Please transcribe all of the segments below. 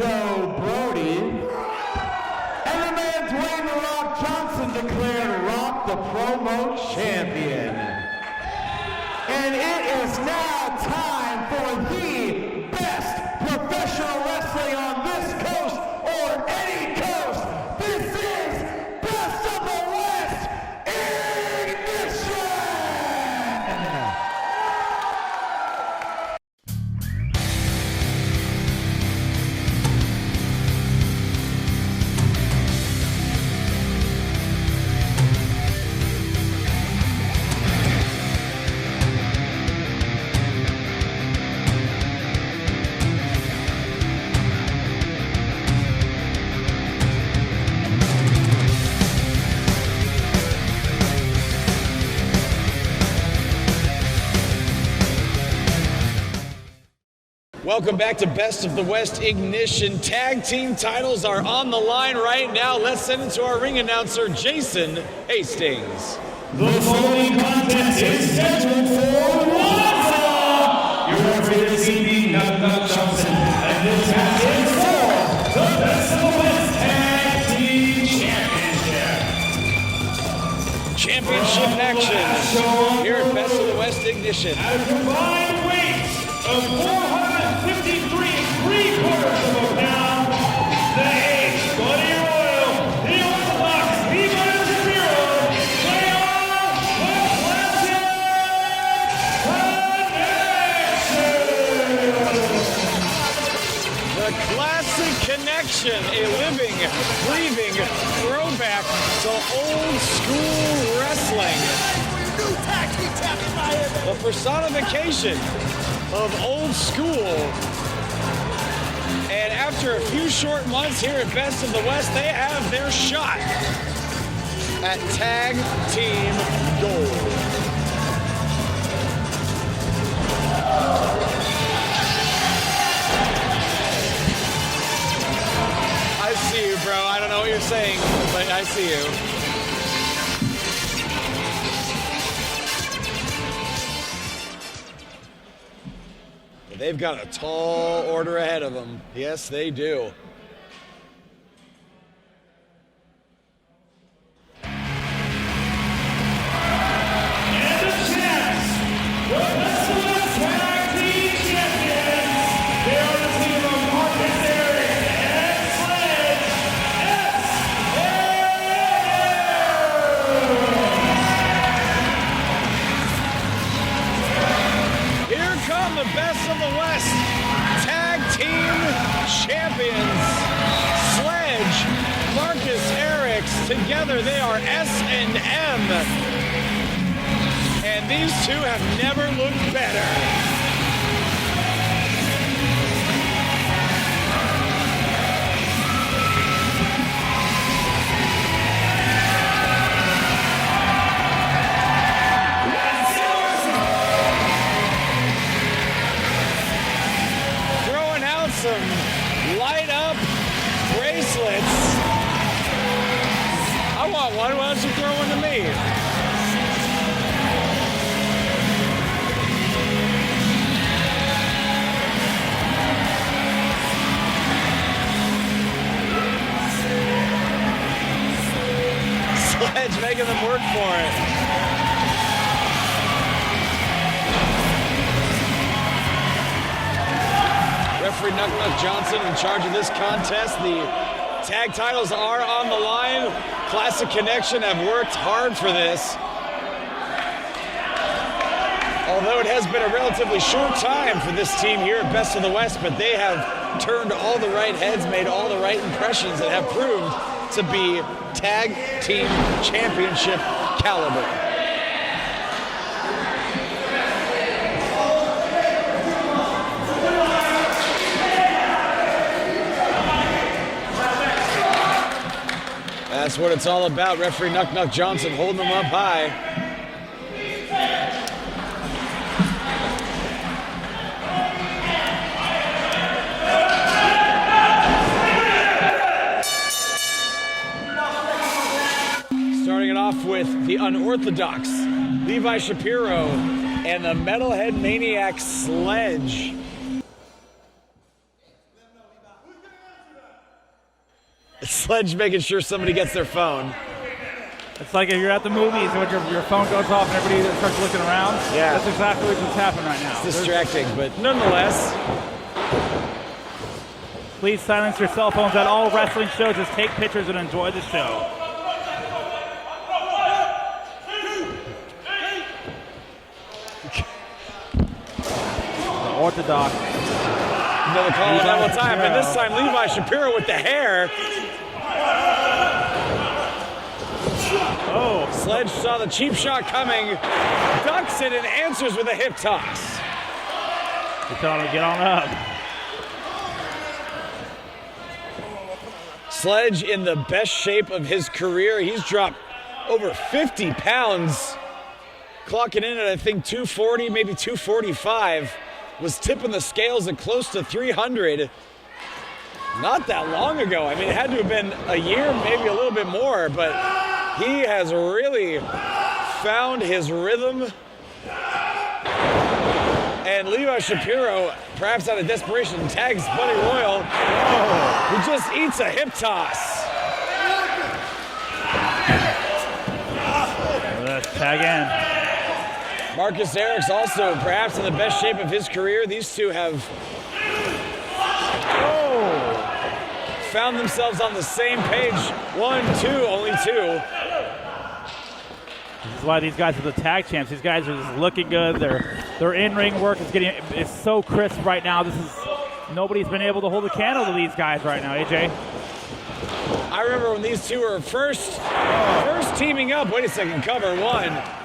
Joe Brody. And the man Dwayne "The Rock" Johnson declared Rock the Promo Champion. And it is now time for the best professional wrestling on this coast or any coast. This is Best of the West Ignition! Welcome back to Best of the West Ignition. Tag team titles are on the line right now. Let's send it to our ring announcer, Jason Hastings. The following contest is scheduled for one fall. Your referee this evening, Demi-God of Death, and this match is for the Best of the West Tag Team Championship. Championship action here at Best of the West Ignition. At a combined weight of 453 3/4 pounds, the Ace, Buddy Royal, the Orthodox, Demi-God of Death, they are The Classic Connection, a living, breathing throwback to old school wrestling. The personification of old school. And after a few short months here at Best of the West, they have their shot at Tag Team Gold. I see you, bro. I don't know what you're saying, but I see you. They've got a tall order ahead of them. Yes, they do. And the champs, the Best of the West Tag Team Champions. They are the team of Marcus, Eriks, and Sledge. Here come the Best of the West Tag Team Champions. Sledge, Marcus, Eriks, together they are S&M. And these two have never looked better. Throwing out some light up bracelets. I want one. Why don't you throw one to me? Sledge making them work for it. Referee Demi-God of Johnson in charge of this contest. The tag titles are on the line. Classic Connection have worked hard for this. Although it has been a relatively short time for this team here at Best of the West, but they have turned all the right heads, made all the right impressions, and have proved to be Tag Team Championship caliber. That's what it's all about. Referee Demi-God of Johnson holding them up high. Starting it off with the unorthodox Levi Shapiro and the Metalhead Maniac Sledge. Sledge making sure somebody gets their phone. It's like if you're at the movies and your phone goes off and everybody starts looking around. Yeah. That's exactly what's happening right now. It's distracting, but nonetheless. Please silence your cell phones at all wrestling shows. Just take pictures and enjoy the show. Orthodox. Another call on that one time, and this time Levi Shapiro with the hair. Oh. Sledge saw the cheap shot coming, ducks it, and answers with a hip toss. He's telling him to get on up. Sledge in the best shape of his career. He's dropped over 50 pounds, clocking in at, I think, 240, maybe 245. Was tipping the scales at close to 300 not that long ago. I mean, it had to have been a year, maybe a little bit more, but he has really found his rhythm. And Levi Shapiro, perhaps out of desperation, tags Buddy Royal, who just eats a hip toss. Let's tag in. Marcus Eriks also perhaps in the best shape of his career. These two have found themselves on the same page. 1, 2, only 2. This is why these guys are the tag champs. These guys are just looking good. Their in-ring work is so crisp right now. Nobody's been able to hold a candle to these guys right now, AJ. I remember when these two were first teaming up. Wait a second, cover 1.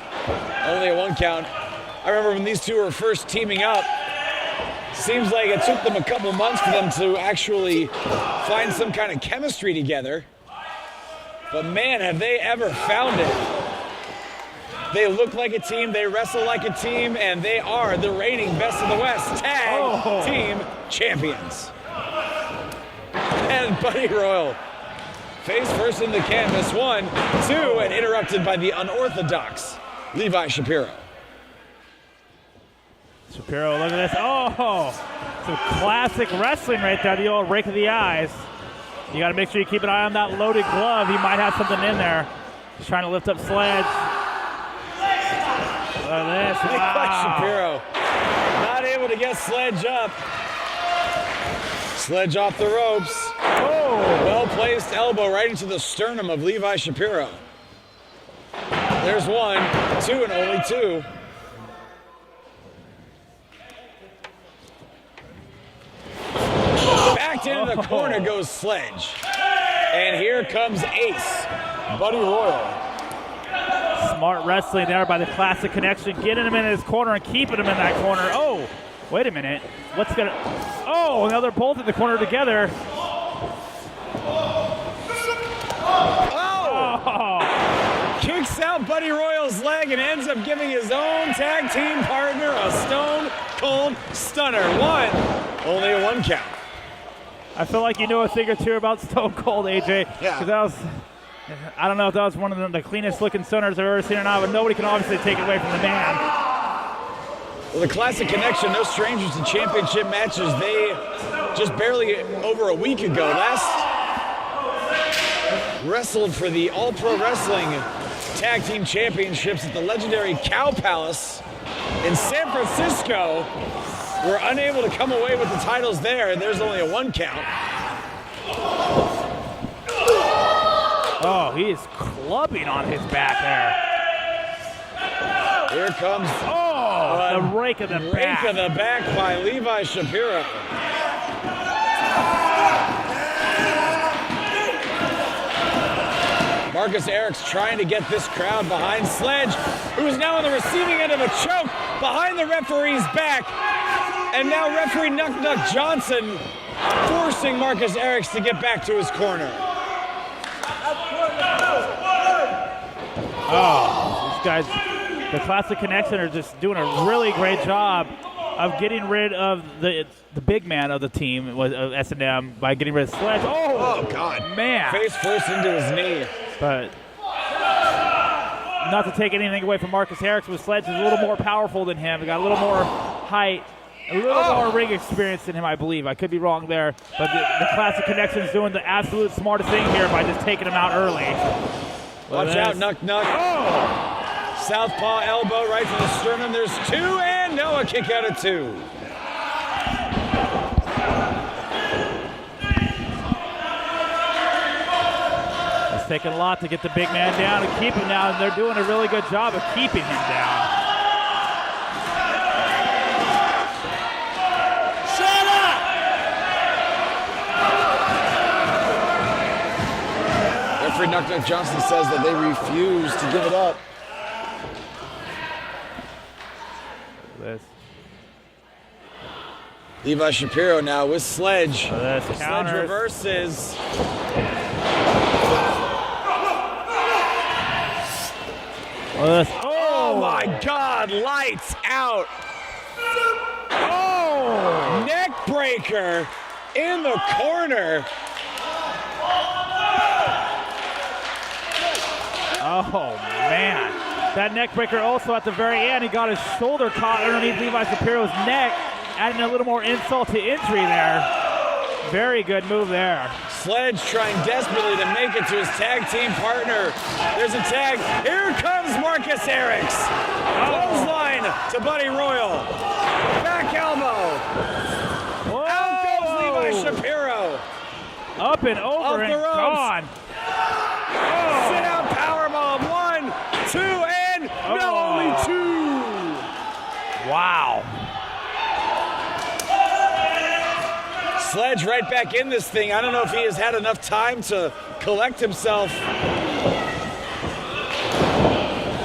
Only a 1 count. I remember when these two were first teaming up. Seems like it took them a couple months for them to actually find some kind of chemistry together. But man, have they ever found it. They look like a team, they wrestle like a team, and they are the reigning Best of the West Tag Team Champions. And Buddy Royal, face first in the canvas, 1, 2, and interrupted by the unorthodox Levi Shapiro. Shapiro, look at this. Oh, some classic wrestling right there. The old rake of the eyes. You got to make sure you keep an eye on that loaded glove. He might have something in there. He's trying to lift up Sledge. Look at this. Levi Shapiro not able to get Sledge up. Sledge off the ropes. Oh, well-placed elbow right into the sternum of Levi Shapiro. There's 1, 2, and only 2. Backed into the corner goes Sledge. And here comes Ace, Buddy Royal. Smart wrestling there by the Classic Connection, getting him in his corner and keeping him in that corner. Oh, wait a minute. What's gonna? Oh, now they're both in the corner together. Kicks out Buddy Royal's leg and ends up giving his own tag team partner a stone cold stunner. 1, only a 1 count. I feel like you know a thing or two about Stone Cold, AJ. Yeah. I don't know if that was one of the cleanest looking stunners I've ever seen or not, but nobody can obviously take it away from the man. Well, the Classic Connection, no strangers to championship matches. They just barely over a week ago wrestled for the All Pro Wrestling Tag Team Championships at the legendary Cow Palace in San Francisco. Were unable to come away with the titles there, and there's only a 1 count. Oh, he is clubbing on his back there. Here comes the rake of the back. Rake of the back by Levi Shapiro. Marcus Eriks trying to get this crowd behind Sledge, who is now on the receiving end of a choke behind the referee's back. And now referee Nuck Nuck Johnson forcing Marcus Eriks to get back to his corner. Oh, these guys, the Classic Connection, are just doing a really great job of getting rid of the big man of the team, was S&M, by getting rid of Sledge. Oh God, man. Face first into his knee. But not to take anything away from Marcus Eriks, but Sledge is a little more powerful than him. He got a little more height. A little more ring experience than him, I believe. I could be wrong there. But the Classic Connection's doing the absolute smartest thing here by just taking him out early. Watch out, Nuck. Oh! Southpaw elbow right to the sternum. There's 2, and no, a kick out of 2. It's taking a lot to get the big man down and keep him down, and they're doing a really good job of keeping him down. Referee Nuck Johnson says that they refuse to give it up. This. Levi Shapiro now with Sledge. Sledge reverses. Oh my God, lights out. Oh, neck breaker in the corner. Oh, man. That neck breaker also at the very end. He got his shoulder caught underneath Levi Shapiro's neck, adding a little more insult to injury there. Very good move there. Sledge trying desperately to make it to his tag team partner. There's a tag. Here comes Marcus Eriks. Clothesline to Buddy Royal. Back elbow. Whoa. Out goes Levi Shapiro. Up and over and gone. Sit out powerbomb. 1, 2, and no, only 2. Wow. Sledge right back in this thing. I don't know if he has had enough time to collect himself.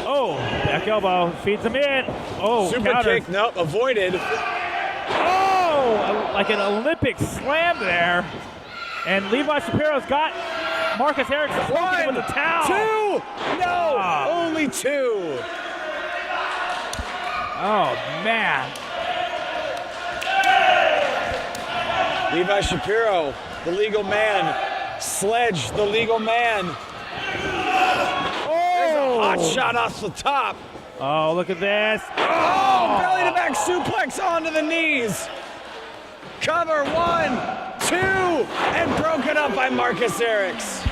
Oh, back elbow. Feeds him in. Oh, super counter. kick. Nope, avoided. Oh, like an Olympic slam there. And Levi Shapiro's got Marcus Eriks poking with the towel. 2. No, only 2. Oh, man. Levi Shapiro, the legal man. Sledge, the legal man. There's a hot shot off the top. Oh, look at this. Oh, belly to back suplex onto the knees. Cover 1, 2, and broken up by Marcus Eriks.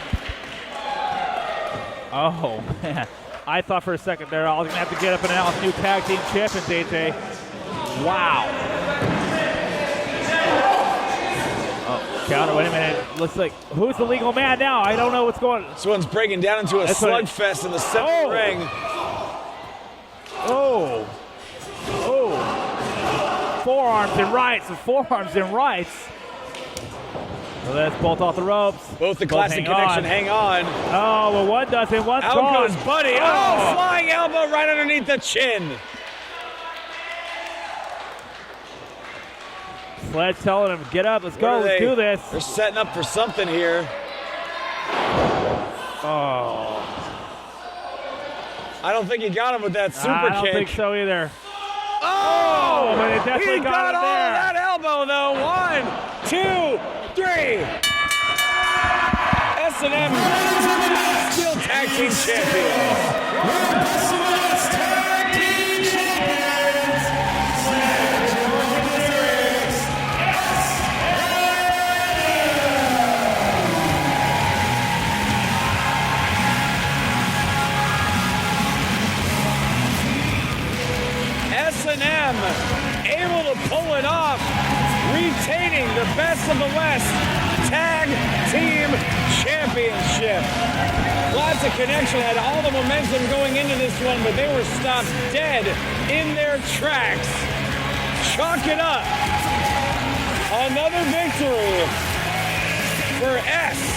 Oh, man. I thought for a second there I was going to have to get up and announce new tag team champions, AJ. Wow. Counter, wait a minute. Looks like, who's the legal man now? I don't know what's going on. This one's breaking down into a slugfest in the center ring. Oh. Oh. Forearms and rights. Forearms and rights. So that's both off the ropes. Both the Classic Connection hang on. Oh, well, one doesn't. One's gone. Out goes Buddy. Oh, flying elbow right underneath the chin. Sledge telling him, get up, let's go, let's do this. They're setting up for something here. Oh. I don't think he got him with that super kick. I don't think so either. Oh, but it definitely he got him all there. that elbow though. 1, 2, 3. S&M still tag team champions. S&M able to pull it off, retaining the Best of the West Tag Team Championship. Classic Connection had all the momentum going into this one, but they were stopped dead in their tracks. Chalk it up. Another victory for S&M.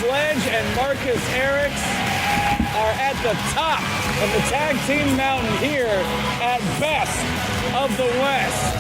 Sledge and Marcus Eriks are at the top of the tag team mountain here at Best of the West.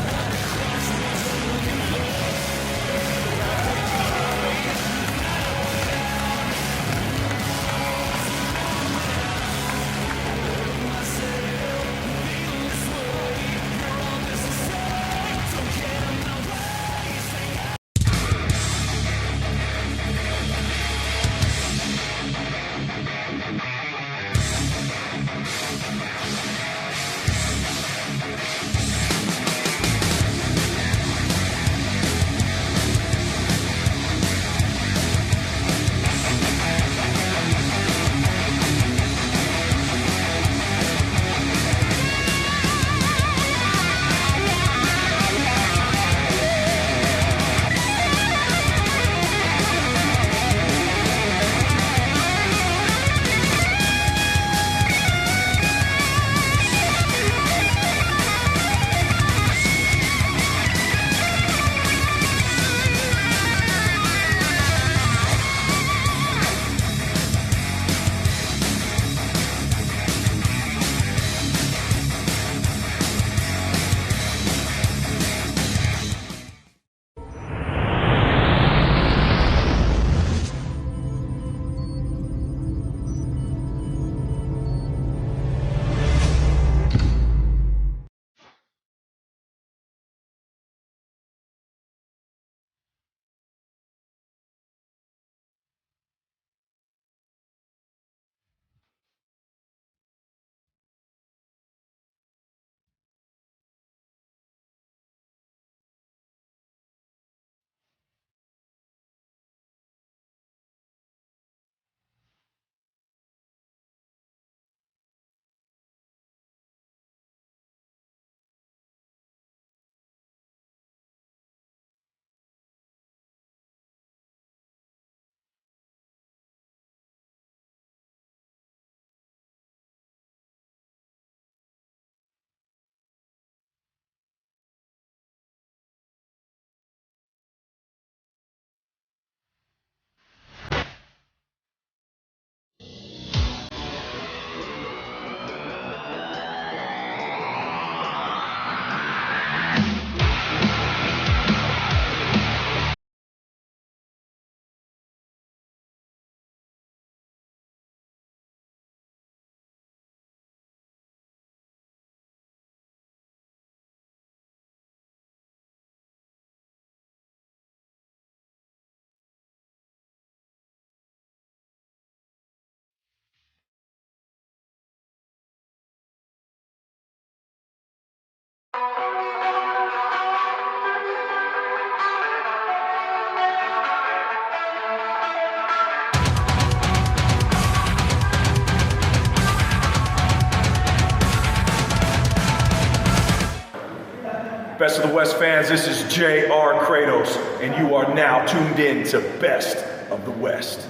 Best of the West fans, this is J.R. Kratos, and you are now tuned in to Best of the West.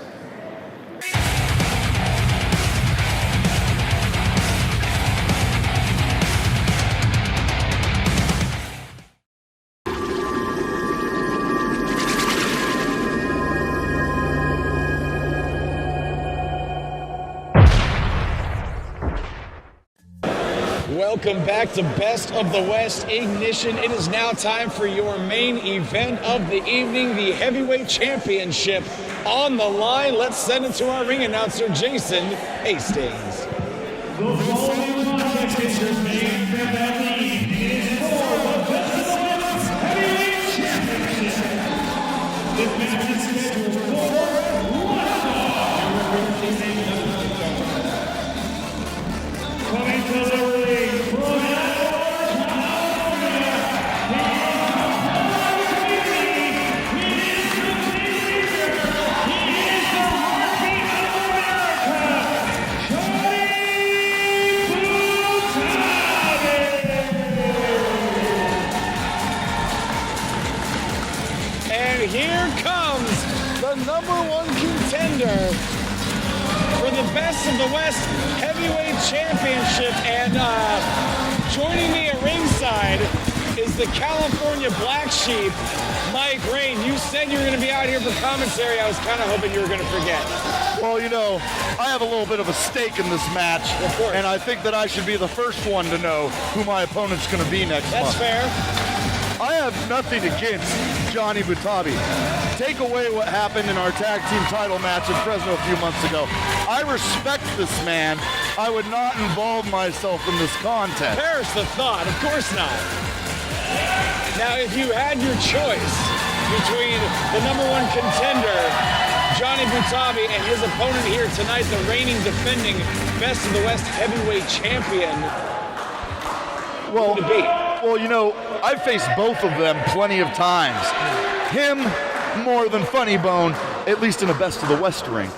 Welcome back to Best of the West Ignition. It is now time for your main event of the evening, the Heavyweight Championship on the line. Let's send it to our ring announcer, Jason Hastings. The following contest is your main event of the evening. It is for the Best of the West Heavyweight Championship. This match is scheduled for 1 hour. Coming to the ring from Here comes the #1 contender for the Best of the West Heavyweight Championship. And joining me at ringside is the California Black Sheep, Mike Rain. You said you were going to be out here for commentary. I was kind of hoping you were going to forget. Well, you know, I have a little bit of a stake in this match, Of course. and I think that I should be the first one to know who my opponent's going to be next That's month. fair. I have nothing against Johnny Butabi. Take away what happened in our tag team title match in Fresno a few months ago. I respect this man. I would not involve myself in this contest. Perish the thought, of course not. Now, if you had your choice between the #1 contender, Johnny Butabi, and his opponent here tonight, the reigning, defending Best of the West Heavyweight Champion, Well, who would it be? well, you know, I've faced both of them plenty of times. Him more than Funnybone, at least in a Best of the West ring.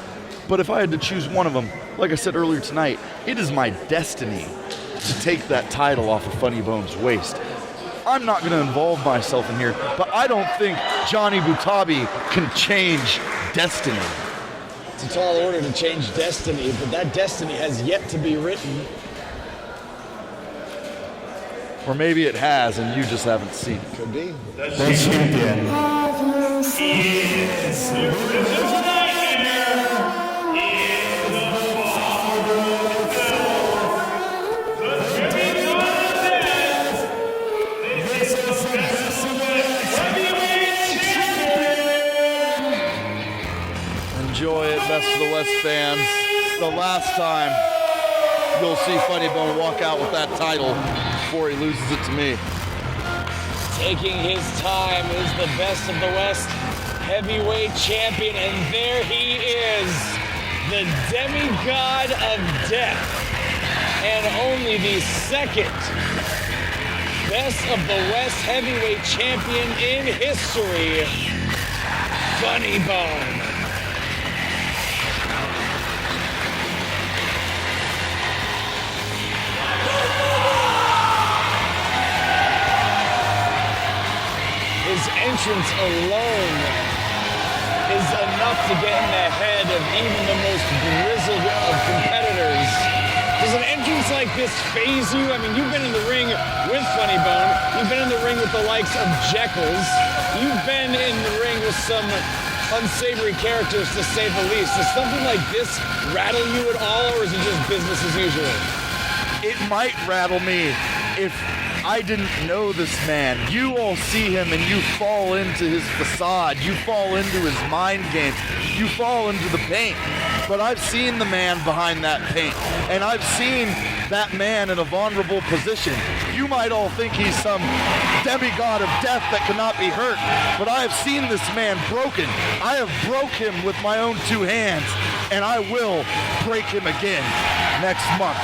But if I had to choose one of them, like I said earlier tonight, it is my destiny to take that title off of Funnybone's waist. I'm not going to involve myself in here, but I don't think Johnny Butabi can change destiny. It's a tall order to change destiny, but that destiny has yet to be written. Or maybe it has, and you just haven't seen it. Could be. The champion. Yes, the tonight winner is the father of the Demi-God of Death. This is the Best of the West Heavyweight Champion. Enjoy it, Best of the West fans. It's the last time you'll see Funnybone walk out with that title before he loses it to me. Taking his time is the Best of the West Heavyweight Champion, and there he is, the Demi-God of Death, and only the second Best of the West Heavyweight Champion in history, Funnybone. His entrance alone is enough to get in the head of even the most grizzled of competitors. Does an entrance like this faze you? I mean, you've been in the ring with Funnybone. You've been in the ring with the likes of Jekyll's. You've been in the ring with some unsavory characters, to say the least. Does something like this rattle you at all, or is it just business as usual? It might rattle me if I didn't know this man. You all see him and you fall into his facade. You fall into his mind games. You fall into the paint. But I've seen the man behind that paint. And I've seen that man in a vulnerable position. You might all think he's some Demi-God of Death that cannot be hurt. But I have seen this man broken. I have broke him with my own 2 hands. And I will break him again next month.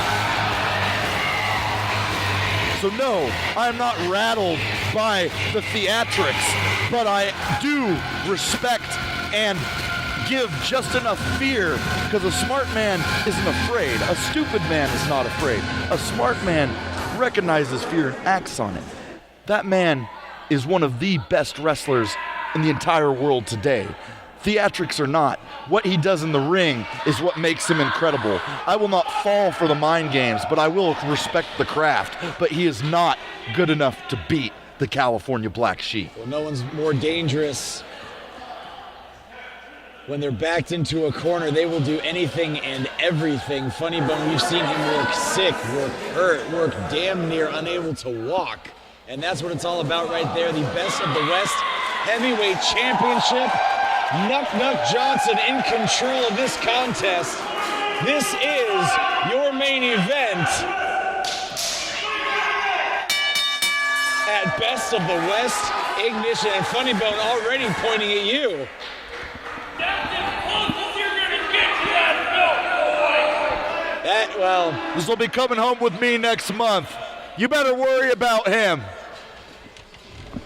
So no, I'm not rattled by the theatrics, but I do respect and give just enough fear, because a smart man isn't afraid. A stupid man is not afraid. A smart man recognizes fear and acts on it. That man is one of the best wrestlers in the entire world today. Theatrics or not, what he does in the ring is what makes him incredible. I will not fall for the mind games, but I will respect the craft. But he is not good enough to beat the California Black Sheep. Well, no one's more dangerous. When they're backed into a corner, they will do anything and everything. Funnybone, we've seen him work sick, work hurt, work damn near unable to walk. And that's what it's all about right there. The Best of the West Heavyweight Championship. Nuck Johnson in control of this contest. This is your main event at Best of the West. Ignition and Funnybone already pointing at you. Well, this will be coming home with me next month. You better worry about him.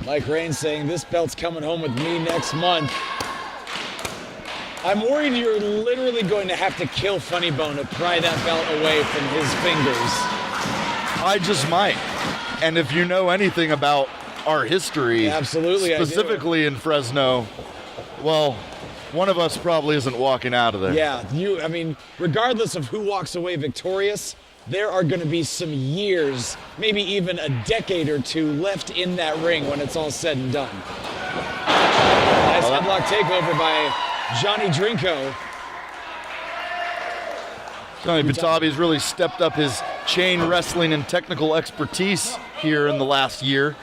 Mike Rain saying this belt's coming home with me next month. I'm worried you're literally going to have to kill Funnybone to pry that belt away from his fingers. I just might. And if you know anything about our history, absolutely, specifically in Fresno, well, one of us probably isn't walking out of there. Yeah, I mean, regardless of who walks away victorious, there are going to be some years, maybe even a decade or two left in that ring when it's all said and done. Nice headlock takeover by Johnny Drinko. Johnny Butabi's really stepped up his chain wrestling and technical expertise here in the last year.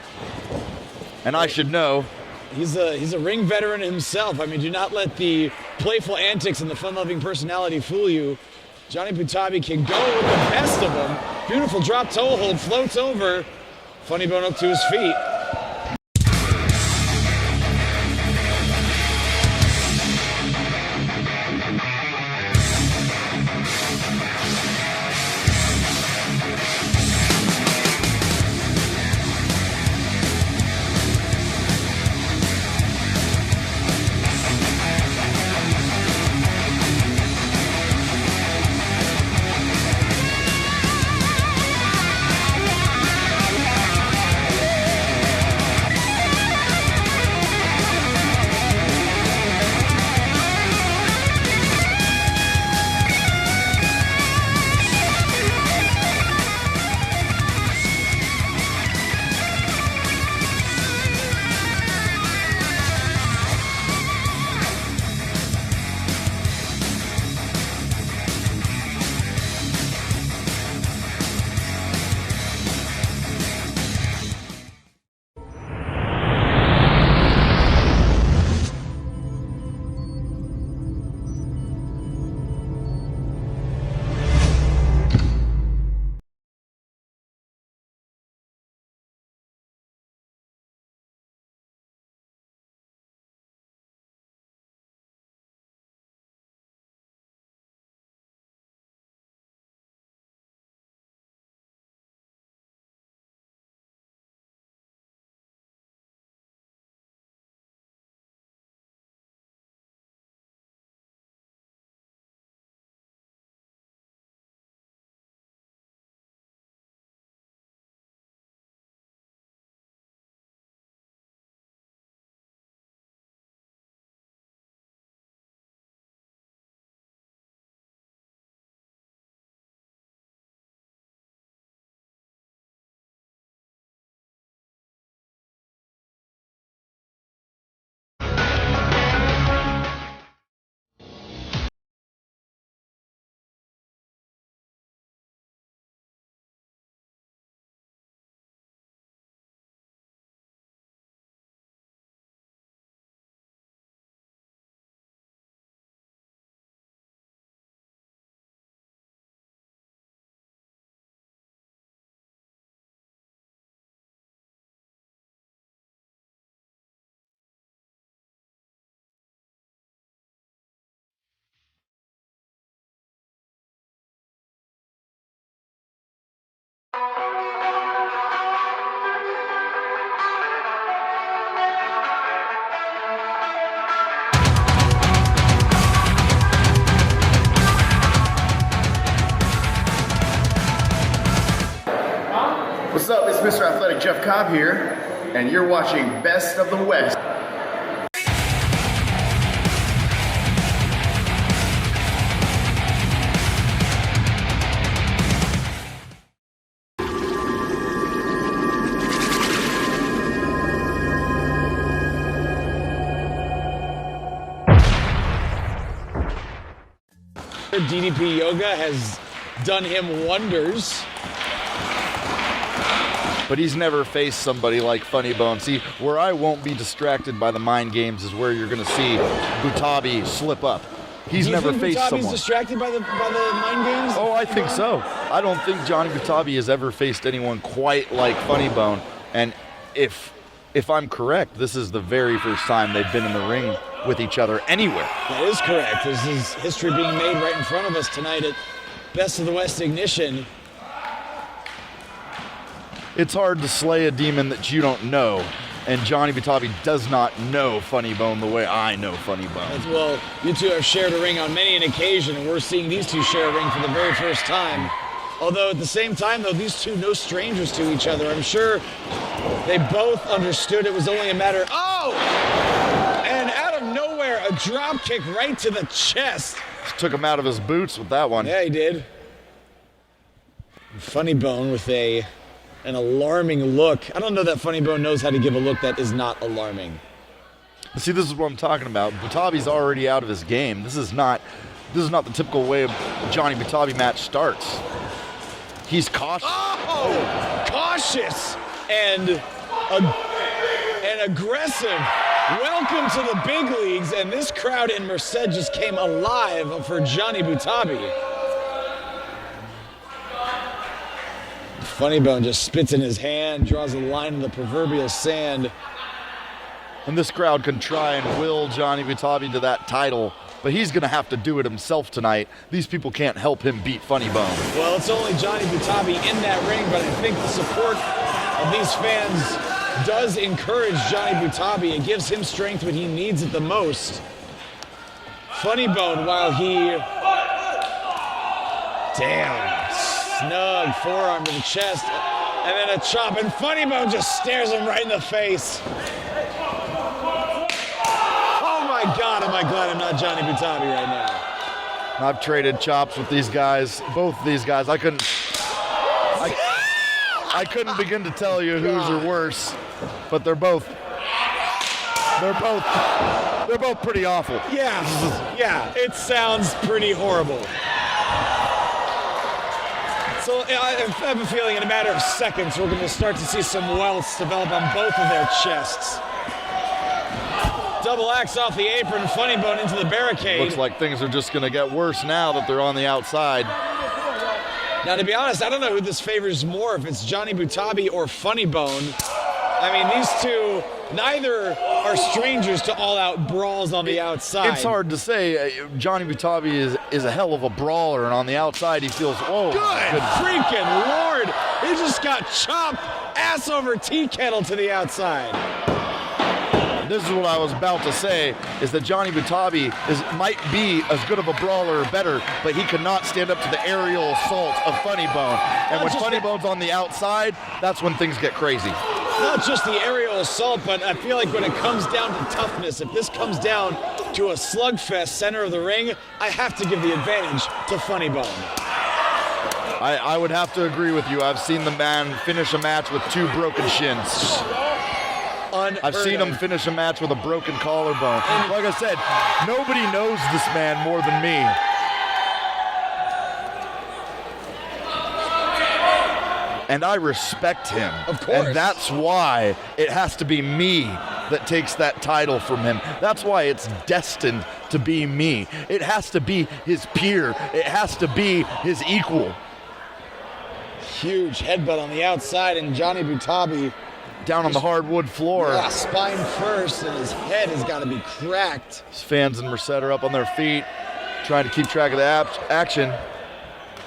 And I should know. He's a ring veteran himself. I mean, do not let the playful antics and the fun-loving personality fool you. Johnny Butabi can go with the best of them. Beautiful drop toe hold, floats over. Funnybone up to his feet. What's up? It's Mr. Athletic Jeff Cobb here. and you're watching Best of the West. DDP Yoga has done him wonders. But he's never faced somebody like Funnybone. See, where I won't be distracted by the mind games is where you're going to see Butabi slip up. He's never faced Butabi's someone. distracted by the mind games? Oh, I think so. I don't think Johnny Butabi has ever faced anyone quite like Funnybone. And if I'm correct, this is the very first time they've been in the ring with each other anywhere. That is correct. This is history being made right in front of us tonight at Best of the West Ignition. It's hard to slay a demon that you don't know, and Johnny Butabi does not know Funnybone the way I know Funnybone. Well, you two have shared a ring on many an occasion, and we're seeing these two share a ring for the very first time. Although at the same time, though, these two no strangers to each other. I'm sure they both understood it was only a matter. Oh! And out of nowhere, a drop kick right to the chest. Just took him out of his boots with that one. Yeah, he did. Funnybone with an alarming look. I don't know that Funnybone knows how to give a look that is not alarming. See, this is what I'm talking about. Butabi's already out of his game. This is not the typical way a Johnny Butabi match starts. He's cautious. Oh! Cautious and aggressive. Welcome to the big leagues, and this crowd in Merced just came alive for Johnny Butabi. Funnybone just spits in his hand, draws a line in the proverbial sand. And this crowd can try and will Johnny Butabi to that title, but he's going to have to do it himself tonight. These people can't help him beat Funnybone. Well, it's only Johnny Butabi in that ring, but I think the support of these fans does encourage Johnny Butabi. It gives him strength when he needs it the most. Funnybone, while he... Damn. Snug forearm to the chest, and then a chop, and Funnybone just stares him right in the face. Oh my God, am I glad I'm not Johnny Butabi right now. I've traded chops with these guys, both of these guys. I couldn't begin to tell you whose are worse, but they're both pretty awful. Yeah, it sounds pretty horrible. So I have a feeling in a matter of seconds we're going to start to see some welts develop on both of their chests. Double axe off the apron, Funnybone into the barricade. Looks like things are just going to get worse now that they're on the outside. Now, to be honest, I don't know who this favors more, if it's Johnny Butabi or Funnybone. I mean, these two, neither are strangers to all-out brawls on the outside. It's hard to say. Johnny Butabi is a hell of a brawler, and on the outside he feels, whoa. Good freaking Lord! He just got chopped ass over tea kettle to the outside. This is what I was about to say, is that Johnny Butabi might be as good of a brawler or better, but he cannot stand up to the aerial assault of Funnybone. And when Funnybone's on the outside, that's when things get crazy. Not just the aerial assault, but I feel like when it comes down to toughness, if this comes down to a slugfest center of the ring, I have to give the advantage to Funnybone. I would have to agree with you. I've seen the man finish a match with 2 broken shins. I've seen him finish a match with a broken collarbone. Like I said, nobody knows this man more than me. And I respect him. Of course. And that's why it has to be me that takes that title from him. That's why it's destined to be me. It has to be his peer. It has to be his equal. Huge headbutt on the outside, and Johnny Butabi down on the hardwood floor. Yeah, spine first, and his head has got to be cracked. His fans in Merced are up on their feet, trying to keep track of the action.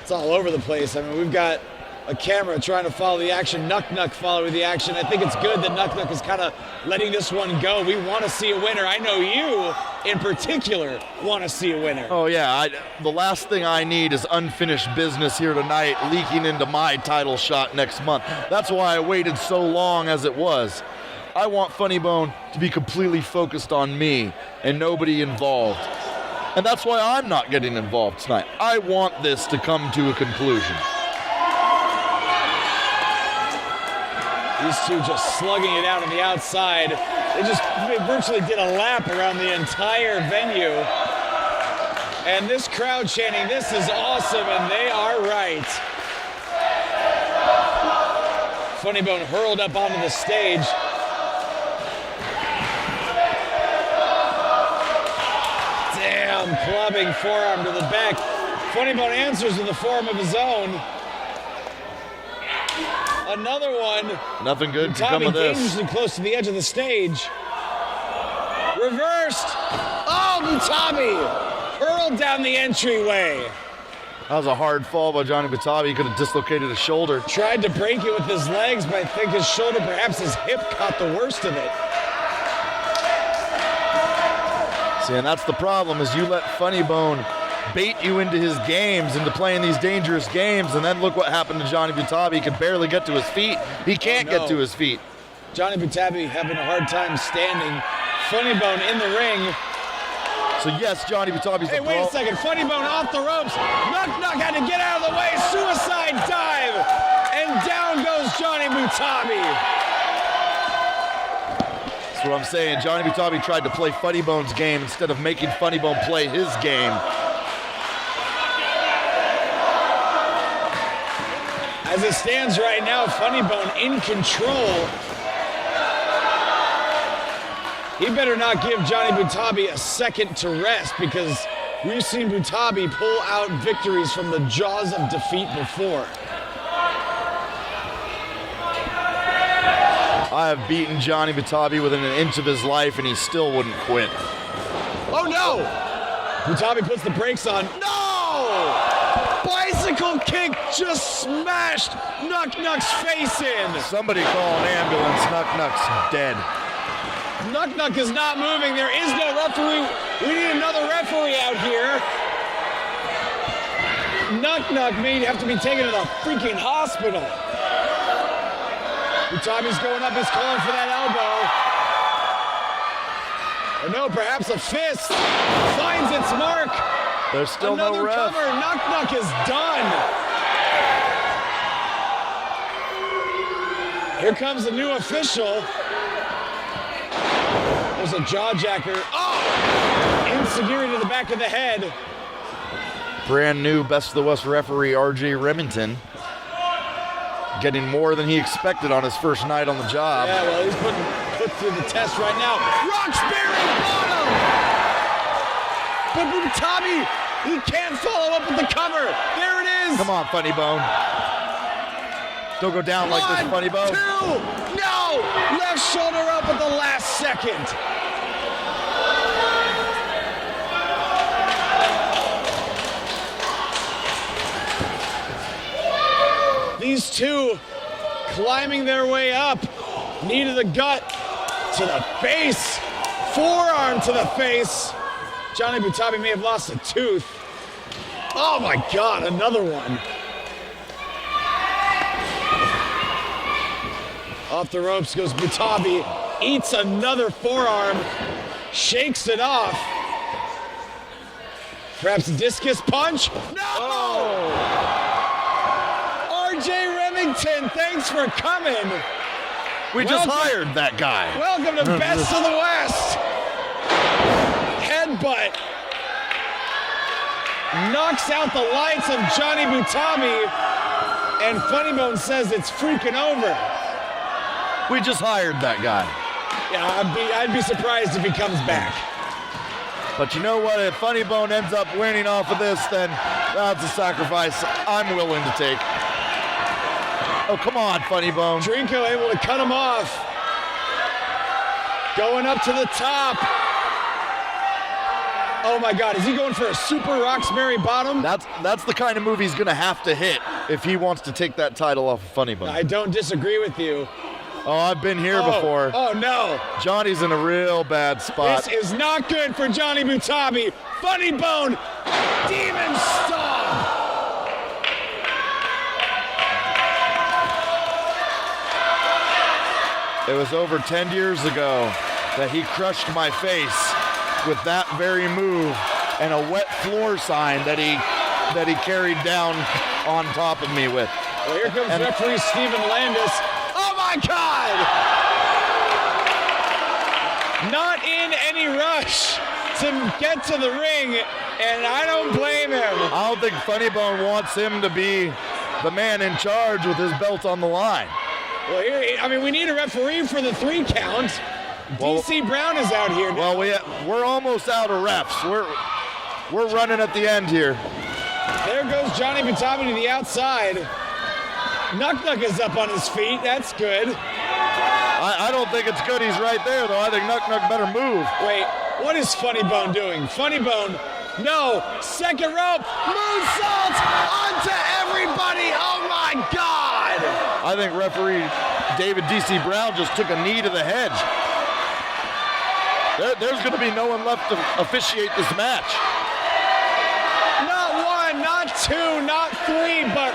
It's all over the place. I mean, we've got a camera trying to follow the action, Nuck following the action. I think it's good that Nuck is kind of letting this one go. We want to see a winner. I know you, in particular, want to see a winner. Oh, yeah. The last thing I need is unfinished business here tonight leaking into my title shot next month. That's why I waited so long as it was. I want Funnybone to be completely focused on me and nobody involved. And that's why I'm not getting involved tonight. I want this to come to a conclusion. These two just slugging it out on the outside. They virtually did a lap around the entire venue. And this crowd chanting, "This is awesome," and they are right. Funnybone hurled up onto the stage. Damn, clubbing forearm to the back. Funnybone answers with a forearm of his own. Another one. Nothing good can come Butabi of this. dangerously close to the edge of the stage. Reversed. Oh, Butabi hurled down the entryway. That was a hard fall by Johnny Butabi. He could have dislocated his shoulder. Tried to break it with his legs, but I think his shoulder, perhaps his hip, caught the worst of it. See, and that's the problem, is you let Funnybone bait you into his games, into playing these dangerous games, and then look what happened to Johnny Butabi. He could barely get to his feet. He can't get to his feet. Johnny Butabi having a hard time standing. Funnybone in the ring. So yes, Johnny Butabi's Hey, wait a second. Funnybone off the ropes. Knock had to get out of the way. Suicide dive. And down goes Johnny Butabi. That's what I'm saying. Johnny Butabi tried to play Funnybone's game instead of making Funnybone play his game. As it stands right now, Funnybone in control. He better not give Johnny Butabi a second to rest, because we've seen Butabi pull out victories from the jaws of defeat before. I have beaten Johnny Butabi within an inch of his life, and he still wouldn't quit. Oh no! Butabi puts the brakes on. No! Bicycle kick just smashed Knock's face in. Somebody call an ambulance. Knock's dead. Knock is not moving. There is no referee. We need another referee out here. Knock may have to be taken to the freaking hospital. Butabi's going up. He's calling for that elbow. Or no, perhaps a fist. Finds its mark. There's still Another no ref. cover. Knock is done. Here comes the new official. There's a jawjacker. Oh! Insecurity to the back of the head. Brand new Best of the West referee R.J. Remington. Getting more than he expected on his first night on the job. Yeah, well, he's put through the test right now. Roxbury bottom! But Butabi, he can't follow up with the cover. There it is. Come on, Funnybone. Don't go down like this, Funnybone. 2, no! Left shoulder up at the last second. These two climbing their way up. Knee to the gut, to the face, forearm to the face. Johnny Butabi may have lost a tooth. Oh my God, another one. Off the ropes goes Butabi, eats another forearm, shakes it off. Perhaps a discus punch? No! Oh. R.J. Remington, thanks for coming. We just hired that guy. Welcome to Best of the West. Headbutt. Knocks out the lights of Johnny Butabi, and Funnybone says it's freaking over. We just hired that guy. Yeah, I'd be surprised if he comes back. But you know what? If Funnybone ends up winning off of this, then that's a sacrifice I'm willing to take. Oh, come on, Funnybone. Drinko able to cut him off. Going up to the top. Oh my God, is he going for a super Roxbury bottom? That's the kind of move he's gonna have to hit if he wants to take that title off of Funnybone. I don't disagree with you. Oh, I've been here before. Oh no. Johnny's in a real bad spot. This is not good for Johnny Butabi. Funnybone, demon stomp. It was over 10 years ago that he crushed my face with that very move and a wet floor sign that he carried down on top of me with. Well, here comes referee Steven Landis. Oh my God! Not in any rush to get to the ring, and I don't blame him. I don't think Funnybone wants him to be the man in charge with his belt on the line. Well, here, I mean, we need a referee for the 3 count. Well, DC Brown is out here now. Well, we're almost out of refs. We're running at the end here. There goes Johnny Butabi to the outside. Nuck is up on his feet. That's good. I don't think it's good he's right there, though. I think Nuck better move. Wait, what is Funnybone doing? Funnybone, no. Second rope, moonsault onto everybody. Oh my God. I think referee David DC Brown just took a knee to the head. There's going to be no one left to officiate this match. Not 1, not 2, not 3, but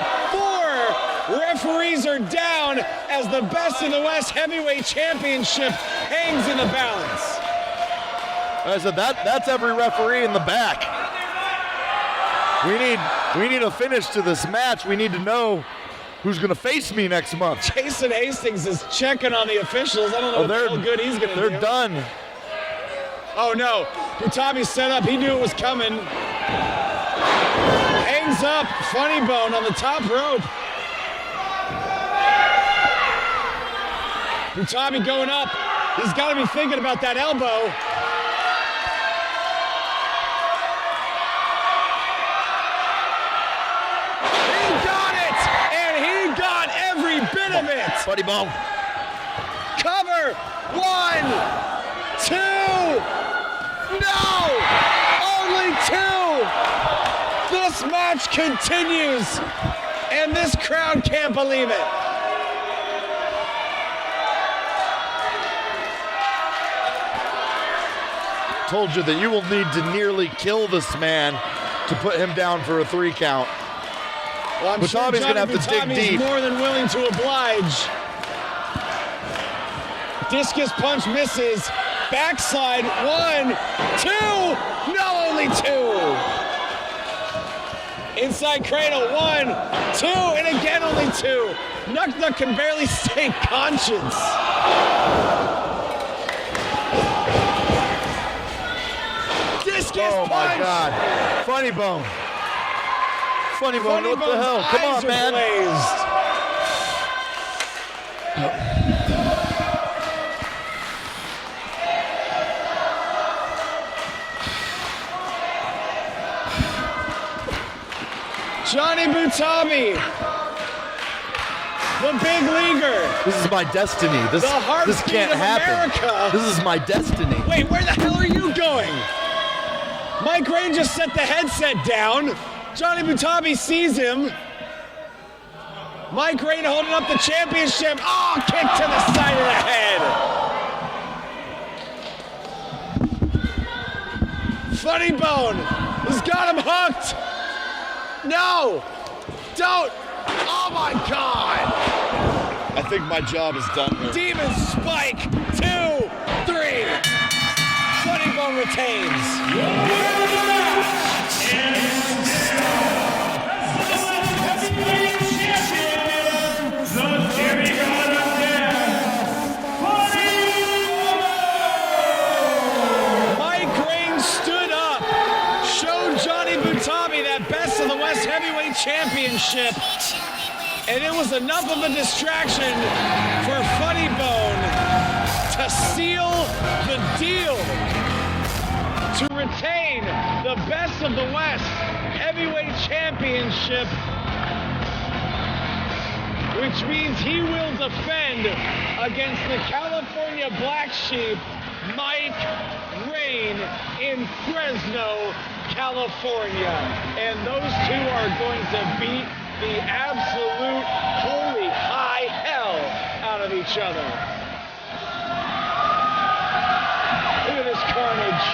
4 referees are down as the Best of the West Heavyweight Championship hangs in the balance. I said that's every referee in the back. We need a finish to this match. We need to know who's going to face me next month. Jason Hastings is checking on the officials. I don't know how good he's going to do. They're done. Oh no, Butabi's set up. He knew it was coming. Hangs up Funnybone on the top rope. Butabi going up. He's got to be thinking about that elbow. He got it, and he got every bit of it. Funnybone. Cover. 1, 2. No! Only 2! This match continues, and this crowd can't believe it. Told you that you will need to nearly kill this man to put him down for a 3 count. Well, I'm sure Butabi's gonna have to dig deep. more than willing to oblige. Discus punch misses. Backslide, 1, 2, no, only 2. Inside cradle, 1, 2, and again only 2. Nuck can barely stay conscious. Discus punch. My God. Funnybone, what the hell? Come on, man. Blazed. Johnny Butabi, the big leaguer. This is my destiny. This can't happen. America. This is my destiny. Wait, where the hell are you going? Mike Rain just set the headset down. Johnny Butabi sees him. Mike Rain holding up the championship. Oh, kick to the side of the head. Funnybone has got him hooked. No! Don't! Oh my God! I think my job is done here. Demon Spike! 2, 3! Funnybone retains. The Demi-God of Death, Funnybone! Mike Rain stood up, showed Johnny Butabi that Best of the West Heavyweight Championship, and it was enough of a distraction for Funnybone to seal the deal to retain the Best of the West Heavyweight Championship, which means he will defend against the California Black Sheep, Mike Rain, in Fresno, California. And those two are going to beat the absolute holy high hell out of each other. Look at this carnage.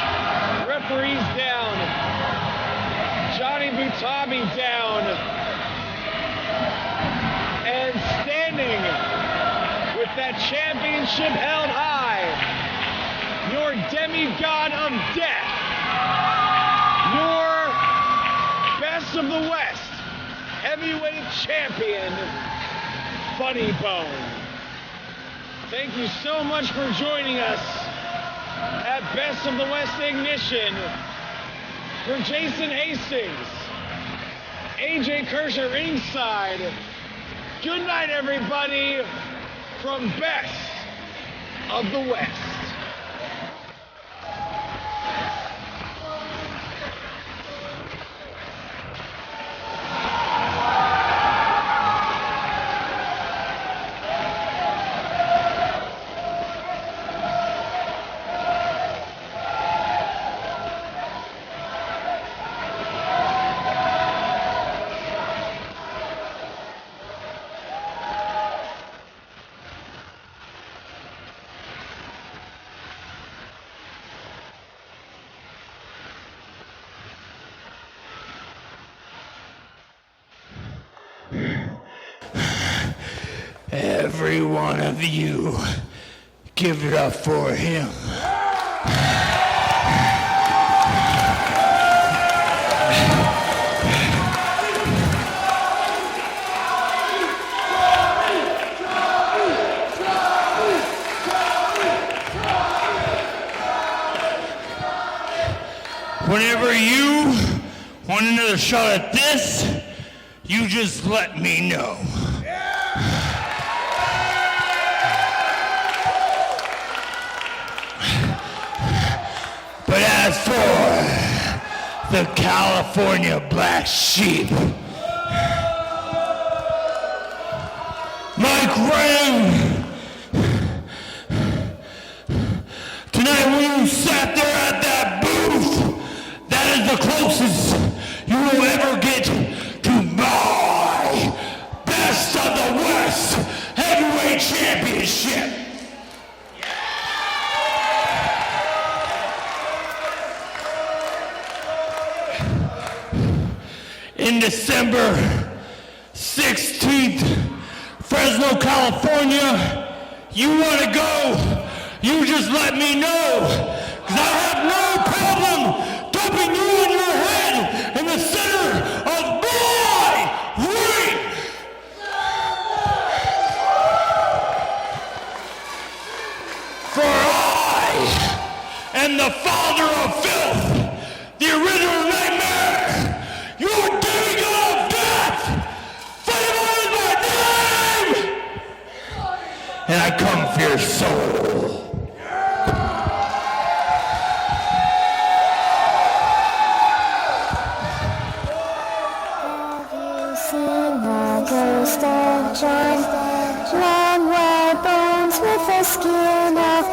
Referees down. Johnny Butabi down. And standing with that championship held high. Your Demi-God of Death. Your Best of the West heavyweight champion, Funnybone. Thank you so much for joining us at Best of the West Ignition. For Jason Hastings, AJ Kersher ringside. Good night, everybody, from Best of the West. Every one of you, give it up for him. Whenever you want another shot at this, you just let me know. But as for the California Black Sheep, Mike Ring, tonight when you sat there at that booth, that is the closest you will ever get to my Best of the West Heavyweight Championship. In December 16th, Fresno, California, you want to go, you just let me know, because I have no problem dumping you on your head in the center of my ring. For I am the father of filth, the original nightmare, your Demi-God of Death! Funnybone is my name! And I come for your soul. Have you seen the ghost of John? Long white bones with the skin of